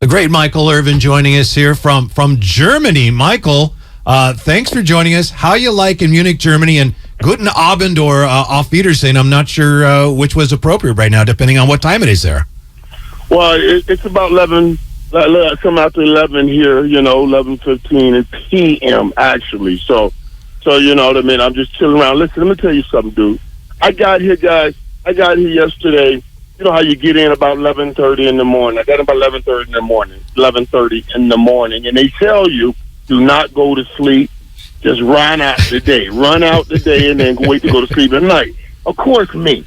great Michael Irvin joining us here from Germany. Michael, thanks for joining us. How you like in Munich, Germany, and Guten Abend or Auf Wiedersehen? I'm not sure which was appropriate right now, depending on what time it is there. Well, it's about 11. Come out to 11 here. 11:15 p.m. actually. So you know what I mean. I'm just chilling around. Listen, let me tell you something, dude. I got here, guys. I got here yesterday. You know how you get in about 11:30 in the morning. I got in about 11:30 in the morning. 11:30 in the morning, and they tell you do not go to sleep. Just run out the day. Run out the day, and then wait to go to sleep at night. Of course, me.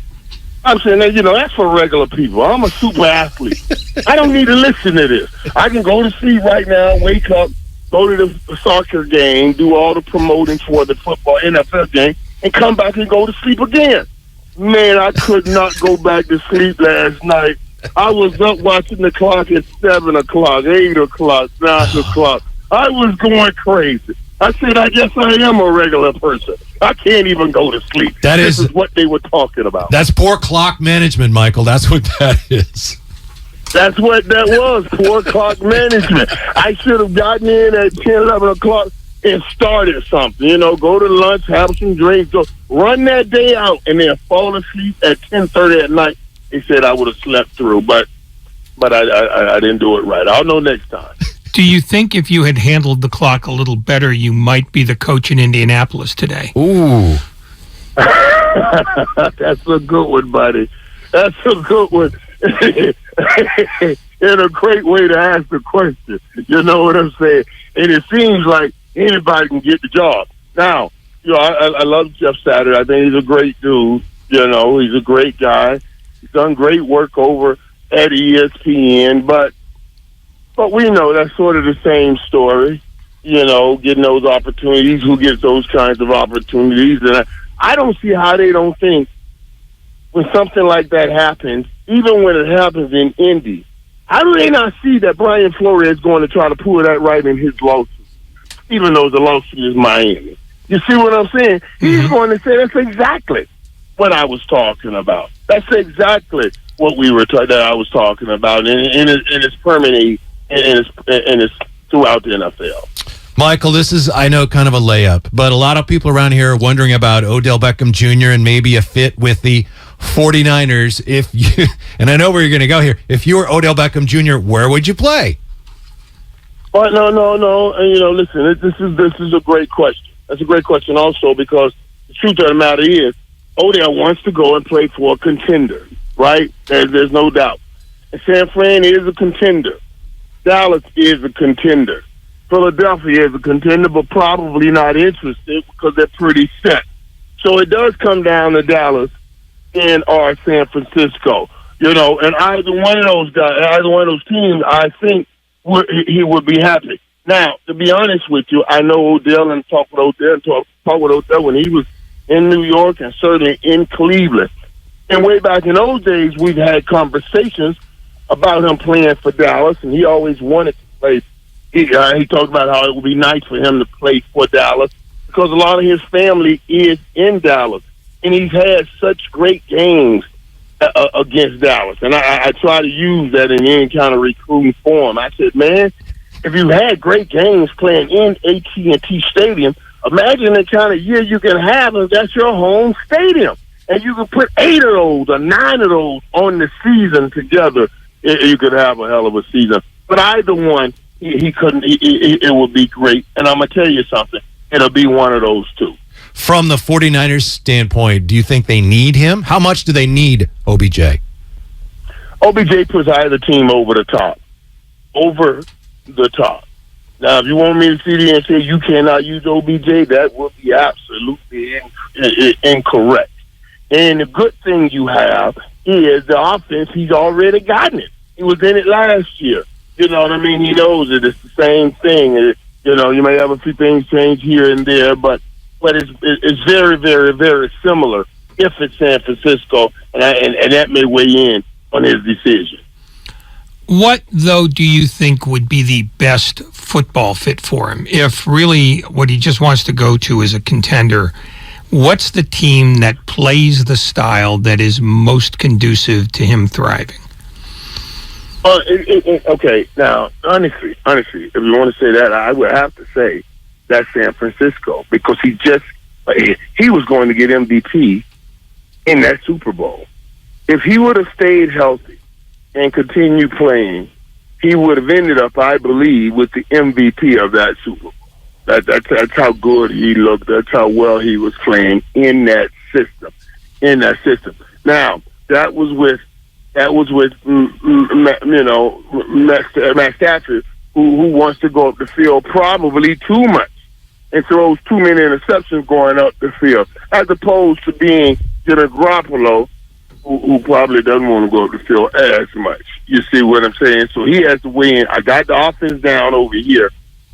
I'm saying that, that's for regular people. I'm a super athlete. I don't need to listen to this. I can go to sleep right now, wake up, go to the soccer game, do all the promoting for the football NFL game, and come back and go to sleep again. Man, I could not go back to sleep last night. I was up watching the clock at 7 o'clock, 8 o'clock, 9 o'clock. I was going crazy. I said, I guess I am a regular person. I can't even go to sleep. This is what they were talking about. That's poor clock management, Michael. That's what that is. That's what that was, poor clock management. I should have gotten in at 10, 11 o'clock and started something. Go to lunch, have some drinks, go run that day out, and then fall asleep at 10:30 at night. They said I would have slept through, but I didn't do it right. I'll know next time. Do you think if you had handled the clock a little better, you might be the coach in Indianapolis today? Ooh. That's a good one, buddy. That's a good one. And a great way to ask the question. You know what I'm saying? And it seems like anybody can get the job. Now, I love Jeff Saturday. I think he's a great dude. He's a great guy. He's done great work over at ESPN, but we know that's sort of the same story, getting those opportunities, who gets those kinds of opportunities. And I don't see how they don't think when something like that happens, even when it happens in Indy, how do they not see that Brian Flores is going to try to pull that right in his lawsuit, even though the lawsuit is Miami? You see what I'm saying? Mm-hmm. He's going to say that's exactly what I was talking about. That's exactly what that I was talking about, and it's permanent. And it's throughout the NFL. Michael, this is, I know, kind of a layup, but a lot of people around here are wondering about Odell Beckham Jr. and maybe a fit with the 49ers. And I know where you're going to go here. If you were Odell Beckham Jr., where would you play? Oh, no. And, listen, this is a great question. That's a great question also because the truth of the matter is Odell wants to go and play for a contender, right? There's no doubt. And San Fran is a contender. Dallas is a contender. Philadelphia is a contender, but probably not interested because they're pretty set. So it does come down to Dallas or San Francisco. And either one of those guys, either one of those teams, I think he would be happy. Now, to be honest with you, I know Odell and talk with Odell when he was in New York and certainly in Cleveland. And way back in those days, we've had conversations about him playing for Dallas, and he always wanted to play. He talked about how it would be nice for him to play for Dallas because a lot of his family is in Dallas, and he's had such great games against Dallas. And I try to use that in any kind of recruiting form. I said, man, if you had great games playing in AT&T Stadium, imagine the kind of year you can have if that's your home stadium. And you can put 8 of those or 9 of those on the season together. You could have a hell of a season. But either one, he couldn't. It would be great. And I'm going to tell you something. It'll be one of those two. From the 49ers standpoint, do you think they need him? How much do they need OBJ? OBJ puts either team over the top. Over the top. Now, if you want me to sit here and say you cannot use OBJ, that would be absolutely incorrect. And the good thing you have is the offense, he's already gotten it. He was in it last year. You know what I mean? He knows it. It's the same thing. You may have a few things change here and there, but it's very, very, very similar if it's San Francisco, and that may weigh in on his decision. What, though, do you think would be the best football fit for him? If really what he just wants to go to is a contender, what's the team that plays the style that is most conducive to him thriving? Okay, now, honestly, if you want to say that, I would have to say that's San Francisco, because he was going to get MVP in that Super Bowl. If he would have stayed healthy and continued playing, he would have ended up, I believe, with the MVP of that Super Bowl. That's how good he looked. That's how well he was playing in that system. Now, that was with Matt Stafford, who wants to go up the field probably too much and throws too many interceptions going up the field, as opposed to being Geno Smith, who probably doesn't want to go up the field as much. You see what I'm saying? So he has to win. I got the offense down over here,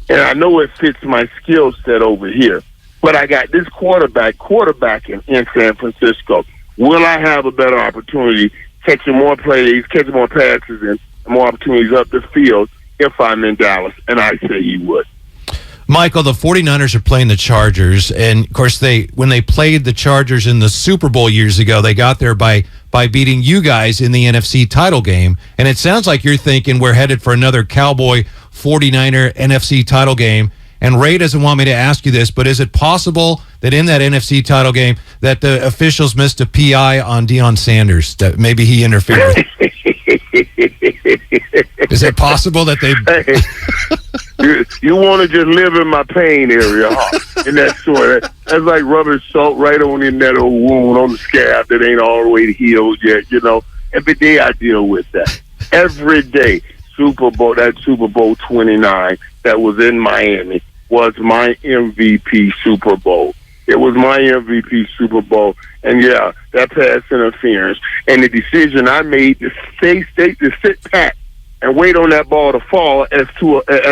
and I know it fits my skill set over here. But I got this quarterbacking in San Francisco. Will I have a better opportunity catching more plays, catching more passes, and more opportunities up the field if I'm in Dallas? And I say he would. Michael, the 49ers are playing the Chargers, and of course when they played the Chargers in the Super Bowl years ago, they got there by beating you guys in the NFC title game. And it sounds like you're thinking we're headed for another Cowboy 49er NFC title game. And Ray doesn't want me to ask you this, but is it possible that in that NFC title game that the officials missed a PI on Deion Sanders, that maybe he interfered with? Is it possible that they... You want to just live in my pain area, huh? And that's sort of, that's like rubbing salt right on in that old wound on the scab that ain't all the way healed yet, Every day I deal with that. Every day. That Super Bowl 29 that was in Miami was my MVP Super Bowl. It was my MVP Super Bowl. And yeah, that pass interference and the decision I made to sit back and wait on that ball to fall as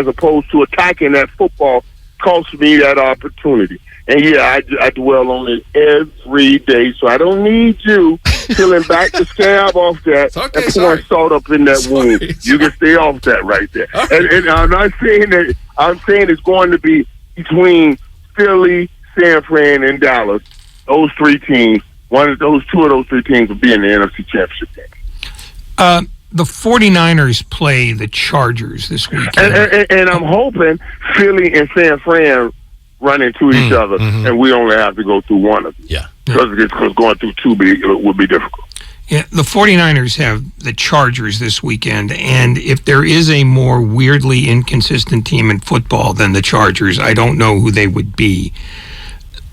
opposed to attacking that football cost me that opportunity. And yeah, I dwell on it every day, so I don't need you peeling back the scab off that and pouring salt up in that wound. You can stay off that right there. And I'm not saying that. I'm saying it's going to be between Philly, San Fran, and Dallas. Those three teams. Two of those three teams will be in the NFC Championship game. The 49ers play the Chargers this weekend. And I'm hoping Philly and San Fran run into each other, and we only have to go through one of them. Yeah. Because going through two would be difficult. Yeah, the 49ers have the Chargers this weekend, and if there is a more weirdly inconsistent team in football than the Chargers, I don't know who they would be.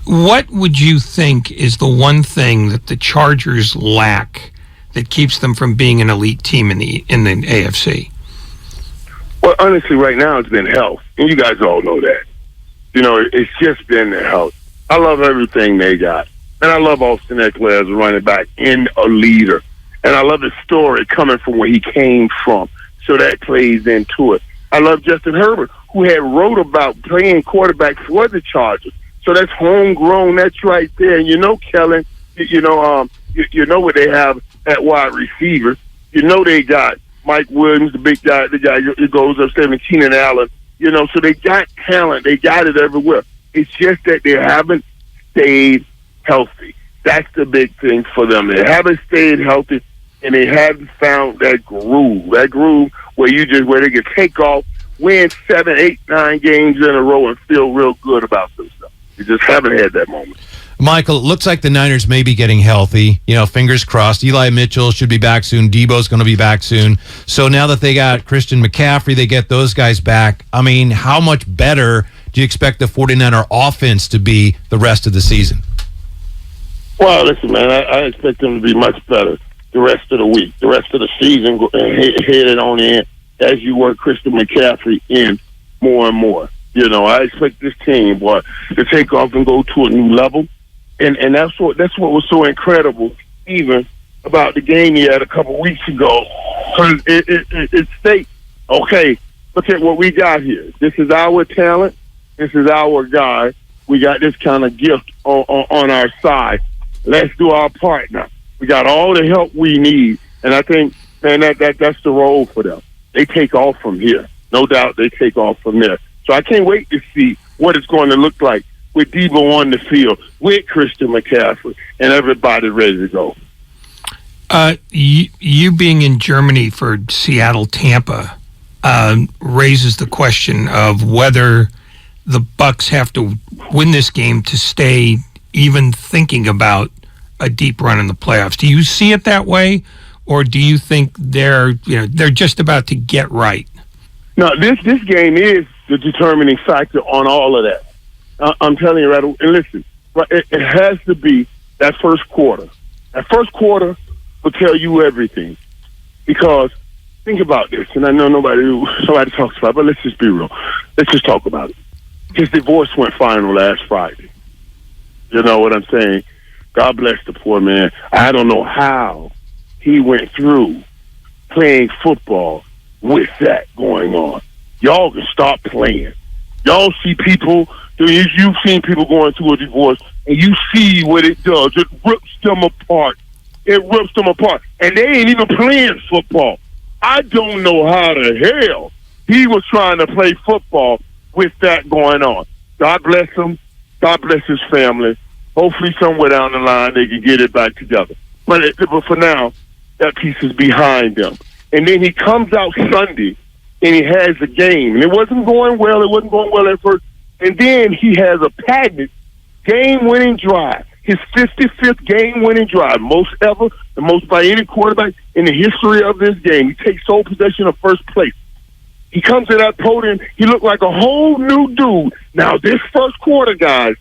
What would you think is the one thing that the Chargers lack that keeps them from being an elite team in the AFC? Well, honestly, right now it's been health, and you guys all know that. It's just been their health. I love everything they got. And I love Austin Eckler as a running back and a leader. And I love his story coming from where he came from. So that plays into it. I love Justin Herbert, who had wrote about playing quarterback for the Chargers. So that's homegrown. That's right there. And Kellen, you know what they have at wide receiver. They got Mike Williams, the big guy, the guy who goes up 17 and Allen. So they got talent. They got it everywhere. It's just that they haven't stayed healthy. That's the big thing for them. They haven't stayed healthy, and they haven't found that groove where they can take off, win 7, 8, 9 games in a row and feel real good about themselves. They just haven't had that moment. Michael, it looks like the Niners may be getting healthy. Fingers crossed. Eli Mitchell should be back soon. Debo's going to be back soon. So now that they got Christian McCaffrey, they get those guys back. I mean, how much better do you expect the 49er offense to be the rest of the season? Well, listen, man, I expect them to be much better the rest of the week, the rest of the season, headed on in as you work Christian McCaffrey in more and more. I expect this team, boy, to take off and go to a new level. And that's what was so incredible, even about the game he had a couple weeks ago. Because it states, okay, look at what we got here. This is our talent. This is our guy. We got this kind of gift on our side. Let's do our part now. We got all the help we need. And I think, man, that's the role for them. They take off from here. No doubt they take off from there. So I can't wait to see what it's going to look like with Debo on the field, with Christian McCaffrey, and everybody ready to go. You being in Germany for Seattle, Tampa, raises the question of whether the Bucs have to win this game to stay even thinking about a deep run in the playoffs. Do you see it that way, or do you think they're just about to get right? No, this game is the determining factor on all of that. I'm telling you, Ratto, and listen, it has to be that first quarter. That first quarter will tell you everything. Because think about this, and I know nobody talks about it, but let's just be real. Let's just talk about it. His divorce went final last Friday. You know what I'm saying? God bless the poor man. I don't know how he went through playing football with that going on. Y'all can stop playing. Y'all see people, you've seen people going through a divorce, and you see what it does. It rips them apart. It rips them apart. And they ain't even playing football. I don't know how the hell he was trying to play football with that going on. God bless him. God bless his family. Hopefully somewhere down the line they can get it back together. But for now, that piece is behind them. And then he comes out Sunday and he has a game. And it wasn't going well. It wasn't going well at first. And then he has a patented game-winning drive. His 55th game-winning drive, most ever, the most by any quarterback in the history of this game. He takes sole possession of first place. He comes to that podium. He looked like a whole new dude. Now, this first quarter, guys,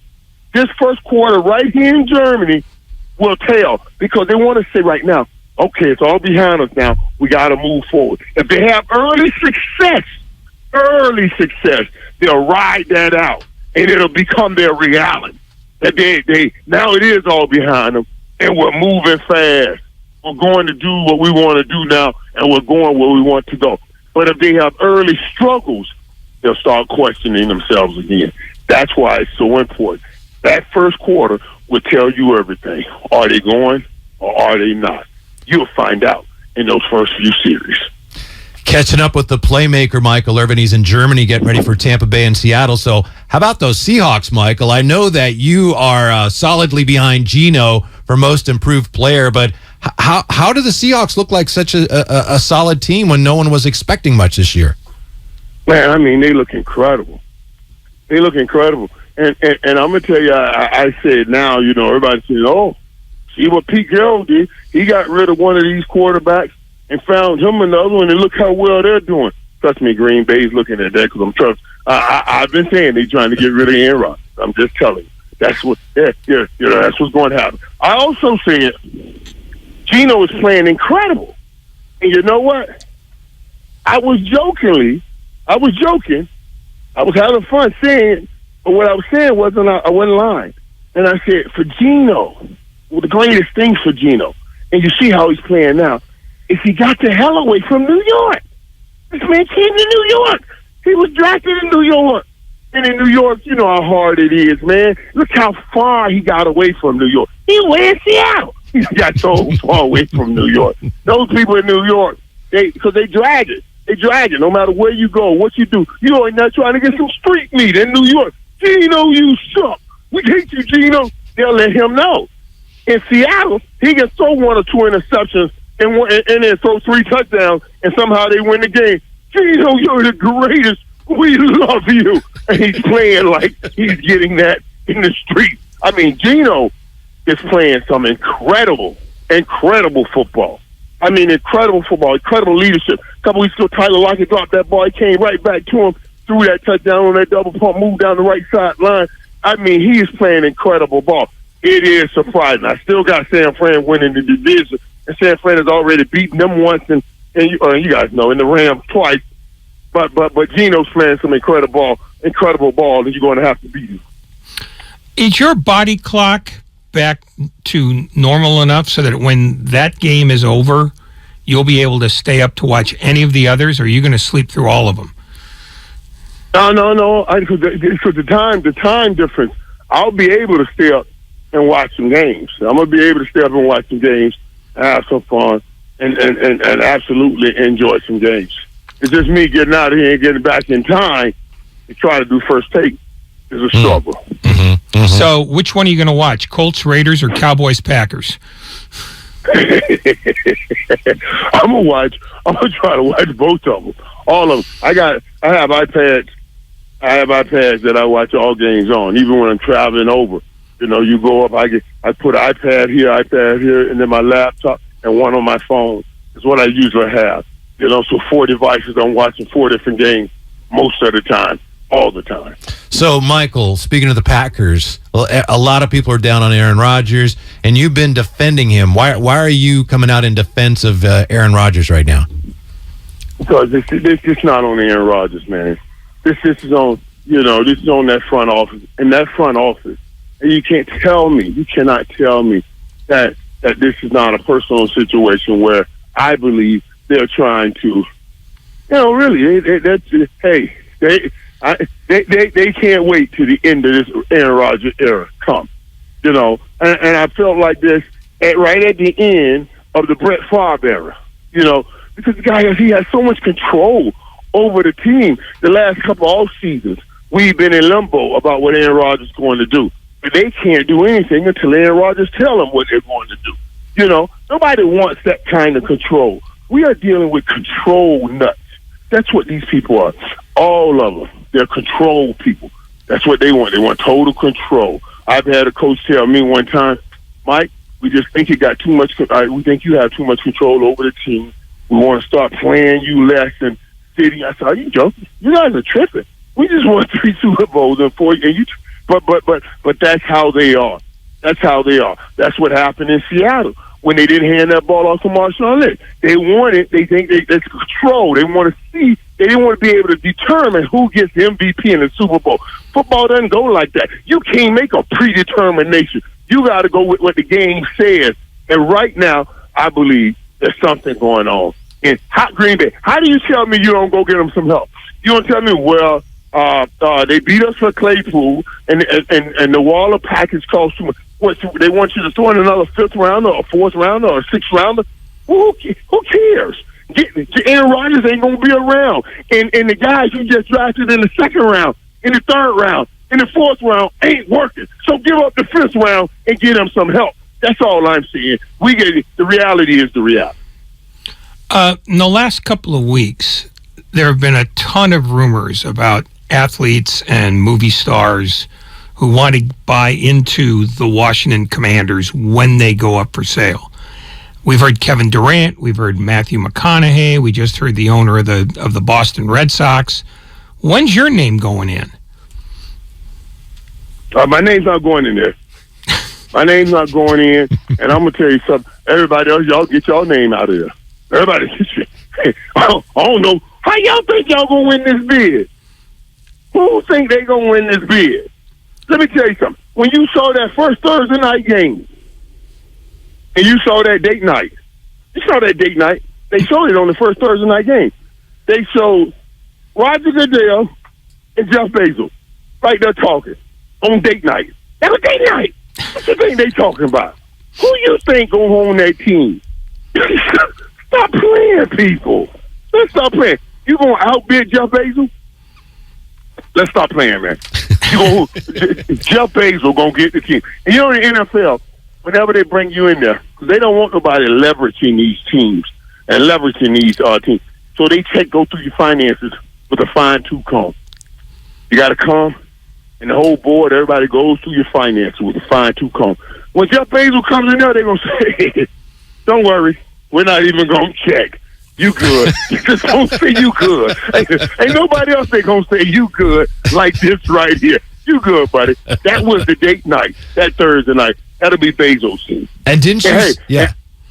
this first quarter right here in Germany will tell, because they want to say right now, okay, it's all behind us now. We got to move forward. If they have early success, they'll ride that out, and it'll become their reality. That they now it is all behind them, and we're moving fast. We're going to do what we want to do now, and we're going where we want to go. But if they have early struggles, they'll start questioning themselves again. That's why it's so important. That first quarter will tell you everything. Are they going or are they not? You'll find out in those first few series. Catching up with the playmaker, Michael Irvin. He's in Germany getting ready for Tampa Bay and Seattle. So how about those Seahawks, Michael? I know that you are solidly behind Geno for most improved player, but how do the Seahawks look like such a solid team when no one was expecting much this year? Man, I mean, they look incredible. They look incredible. And I'm going to tell you, I said now, everybody says, oh, see what Pete Carroll did. He got rid of one of these quarterbacks and found him another one, and look how well they're doing. Trust me, Green Bay's looking at that because I've been saying they're trying to get rid of Aaron Rodgers. I'm just telling you. That's what, that's what's going to happen. I also said Geno is playing incredible. And you know what? I was joking. I was having fun saying, but what I was saying I wasn't lying. And I said, for Geno, the greatest thing for Geno, and you see how he's playing now, is he got the hell away from New York. This man came to New York. He was drafted in New York. And in New York, you know how hard it is, man. Look how far he got away from New York. He went in Seattle. He got so far away from New York. Those people in New York, because they drag it. They drag it no matter where you go, what you do. You're not trying to get some street meat in New York. Geno, you suck. We hate you, Geno. They'll let him know. In Seattle, he can throw 1 or 2 interceptions and then throw 3 touchdowns, and somehow they win the game. Geno, you're the greatest. We love you. And he's playing like he's getting that in the street. I mean, Geno is playing some incredible football. I mean, incredible football, incredible leadership. A couple weeks ago, Tyler Lockett dropped that ball. He came right back to him, threw that touchdown on that double pump, moved down the right sideline. I mean, he is playing incredible ball. It is surprising. I still got San Fran winning the division, and San Fran has already beaten them once, and you guys know, in the Rams twice. But Geno's playing some incredible ball, and you're going to have to beat him. Is your body clock back to normal enough so that when that game is over, you'll be able to stay up to watch any of the others, or are you going to sleep through all of them? No. Because the time difference, I'll be able to stay up and watch some games. I'm going to be able to stay up and watch some games, have some fun, and absolutely enjoy some games. It's just me getting out of here and getting back in time to try to do first take is a struggle. Mm-hmm. So which one are you going to watch, Colts, Raiders, or Cowboys, Packers? I'm gonna try to watch both of them, all of them. I have iPads. I have iPads that I watch all games on, even when I'm traveling over. You know, you go up. I put an iPad here, and then my laptop and one on my phone. Is what I usually have. You know, so 4 devices. I'm watching 4 different games most of the time, all the time. So, Michael, speaking of the Packers, a lot of people are down on Aaron Rodgers, and you've been defending him. Why are you coming out in defense of Aaron Rodgers right now? Because this is not on Aaron Rodgers, man. This is on, this is on that front office. And that front office, and you cannot tell me that this is not a personal situation where I believe they're trying to, really, they can't wait till the end of this Aaron Rodgers era come, and I felt like this right at the end of the Brett Favre era, because the guy, he has so much control over the team. The last couple off seasons, we've been in limbo about what Aaron Rodgers is going to do, but they can't do anything until Aaron Rodgers tell them what they're going to do. Nobody wants that kind of control. We are dealing with control nuts. That's what these people are. All of them. They're control people. That's what they want. They want total control. I've had a coach tell me one time, Mike, we just think you got too much. We think you have too much control over the team. We want to start playing you less and sitting. I said, are you joking? You guys are tripping. We just won 3 Super Bowls and 4. And you, but that's how they are. That's how they are. That's what happened in Seattle when they didn't hand that ball off to Marshawn Lynch. They want it. They think that's control. They want to see. They didn't want to be able to determine who gets MVP in the Super Bowl. Football doesn't go like that. You can't make a predetermination. You got to go with what the game says. And right now, I believe there's something going on in hot Green Bay. How do you tell me you don't go get them some help? You don't tell me, well, they beat us for Claypool, and the Waller package costs too much. What, they want you to throw in another 5th rounder or 4th rounder or 6th rounder? Who cares? Aaron Rodgers ain't going to be around. And the guys you just drafted in the 2nd round, in the 3rd round, in the 4th round ain't working. So give up the 5th round and get them some help. That's all I'm saying. The reality is the reality. In the last couple of weeks, there have been a ton of rumors about athletes and movie stars who want to buy into the Washington Commanders when they go up for sale. We've heard Kevin Durant. We've heard Matthew McConaughey. We just heard the owner of the Boston Red Sox. When's your name going in? My name's not going in there. My name's not going in, and I'm going to tell you something. Everybody else, y'all get y'all name out of there. Everybody, I don't know. How y'all think y'all going to win this bid? Who think they going to win this bid? Let me tell you something. When you saw that first Thursday night game, and you saw that date night, they showed it on the first Thursday night game. They showed Roger Goodell and Jeff Bezos right there talking on date night. That was date night. What you think they talking about? Who you think go on that team? Stop playing, people. Let's stop playing. You going to outbid Jeff Bezos? Let's stop playing, man. Jeff Bezos going to get the team. And in the NFL, whenever they bring you in there, because they don't want nobody leveraging these teams and leveraging these teams. So they go through your finances with a fine-tooth comb. You got to come, and the whole board, everybody goes through your finances with a fine-tooth comb. When Jeff Bezos comes in there, they're going to say, don't worry, we're not even going to check. You good. You just don't say you good. Ain't nobody else they going to say you good like this right here. You good, buddy. That was the date night, that Thursday night. That'll be Bezos' team. And didn't you?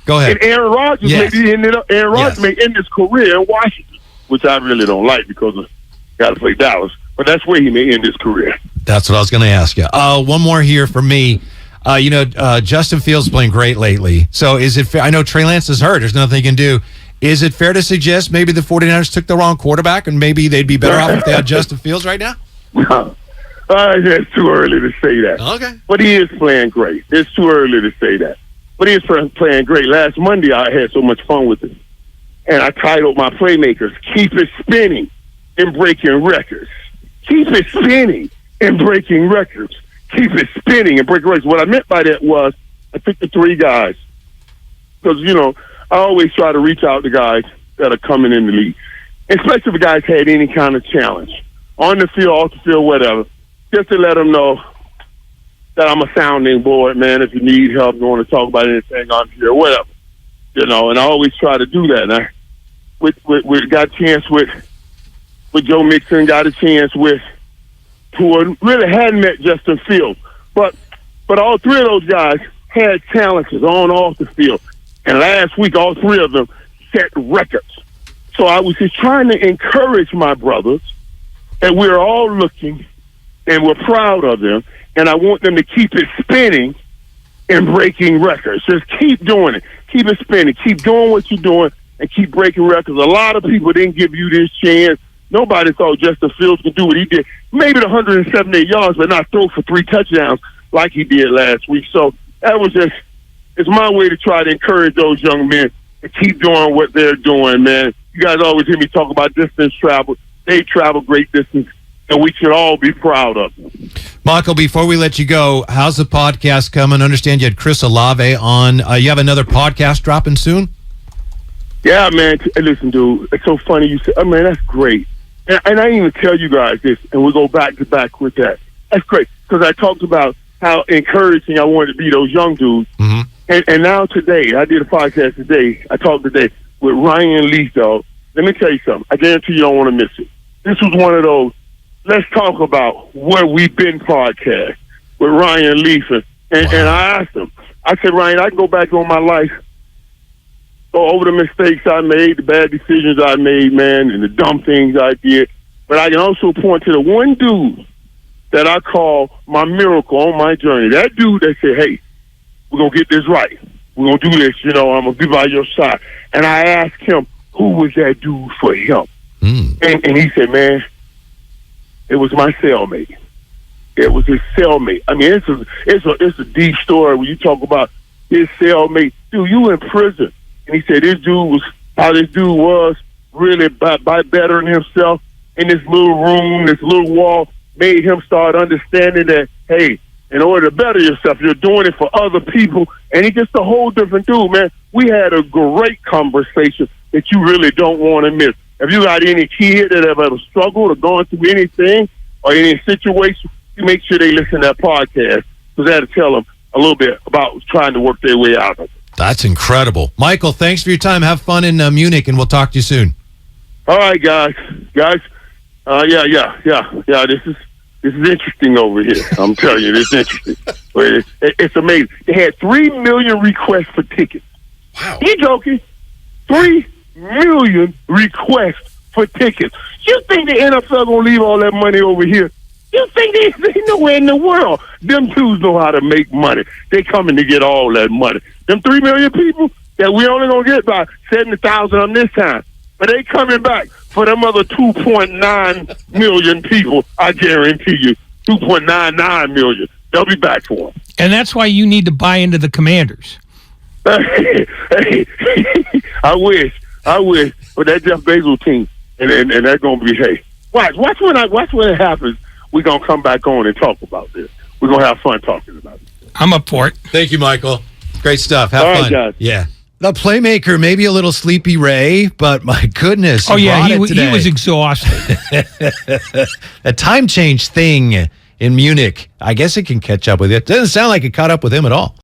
Go ahead. And Aaron Rodgers may end his career in Washington, which I really don't like because of got to play Dallas. But that's where he may end his career. That's what I was going to ask you. One more here for me. Justin Fields playing great lately. So is it fair? I know Trey Lance is hurt. There's nothing he can do. Is it fair to suggest maybe the 49ers took the wrong quarterback and maybe they'd be better off if they had Justin Fields right now? It's too early to say that. Okay. But he is playing great. It's too early to say that. But he is playing great. Last Monday, I had so much fun with it. And I titled my playmakers, Keep It Spinning and Breaking Records. Keep it spinning and breaking records. Keep it spinning and breaking records. What I meant by that was I picked the 3 guys because, you know, I always try to reach out to guys that are coming in the league, especially if guys had any kind of challenge on the field, off the field, whatever, just to let them know that I'm a sounding board, man. If you need help, you want to talk about anything on here, whatever, you know. And I always try to do that. And I got a chance with Joe Mixon, got a chance with who really hadn't met Justin Fields, but all three of those guys had challenges on and off the field. And last week, all three of them set records. So I was just trying to encourage my brothers, and we're all looking, and we're proud of them, and I want them to keep it spinning and breaking records. Just keep doing it. Keep it spinning. Keep doing what you're doing, and keep breaking records. A lot of people didn't give you this chance. Nobody thought Justin Fields could do what he did. Maybe the 178 yards, but not throw for 3 touchdowns like he did last week. So that was just, it's my way to try to encourage those young men to keep doing what they're doing, man. You guys always hear me talk about distance travel. They travel great distance, and we should all be proud of them. Michael, before we let you go, how's the podcast coming? I understand you had Chris Olave on. You have another podcast dropping soon? Yeah, man. Listen, dude, it's so funny you say, oh, man, that's great. And I didn't even tell you guys this, and we'll go back to back with that. That's great, because I talked about how encouraging I wanted to be those young dudes. Mm-hmm. And now today, I did a podcast today. I talked today with Ryan Leaf, though. Let me tell you something. I guarantee you don't want to miss it. This was one of those, let's talk about where we've been podcast with Ryan Leaf. And I asked him, I said, Ryan, I can go back on my life, go over the mistakes I made, the bad decisions I made, man, and the dumb things I did. But I can also point to the one dude that I call my miracle on my journey. That dude that said, hey, we're going to get this right. We're going to do this, you know, I'm going to be by your side. And I asked him, who was that dude for him? And he said, man, it was my cellmate. It was his cellmate. I mean, it's a deep story when you talk about his cellmate. Dude, you in prison. And he said this dude was really by bettering himself in this little room, this little wall, made him start understanding that, hey, in order to better yourself, you're doing it for other people. And he's just a whole different dude, man. We had a great conversation that you really don't want to miss. If you got any kid that have ever struggled or gone through anything or any situation, you make sure they listen to that podcast, because that'll tell them a little bit about trying to work their way out of it. That's incredible. Michael, thanks for your time. Have fun in Munich, and we'll talk to you soon. All right, guys. Yeah. This is interesting over here. I'm telling you, it's interesting. It's amazing. They had 3 million requests for tickets. Wow. You joking? 3 million requests for tickets. You think the NFL gonna leave all that money over here? You think they nowhere in the world? Them dudes know how to make money. They coming to get all that money. Them 3 million people that we only gonna get by 70,000 on this time, but they coming back for them other 2.9 million people. I guarantee you, 2.99 million. They'll be back for them. And that's why you need to buy into the Commanders. Hey, I wish, but that Jeff Bezos team, and they're gonna be, hey, watch when it happens. We're gonna come back on and talk about this. We're gonna have fun talking about it. I'm up for it. Thank you, Michael. Great stuff. Have All fun. right, guys. Yeah. The playmaker, maybe a little sleepy Ray, but my goodness. Oh, yeah, he today. was exhausted. A time change thing in Munich. I guess it can catch up with you. It doesn't sound like it caught up with him at all.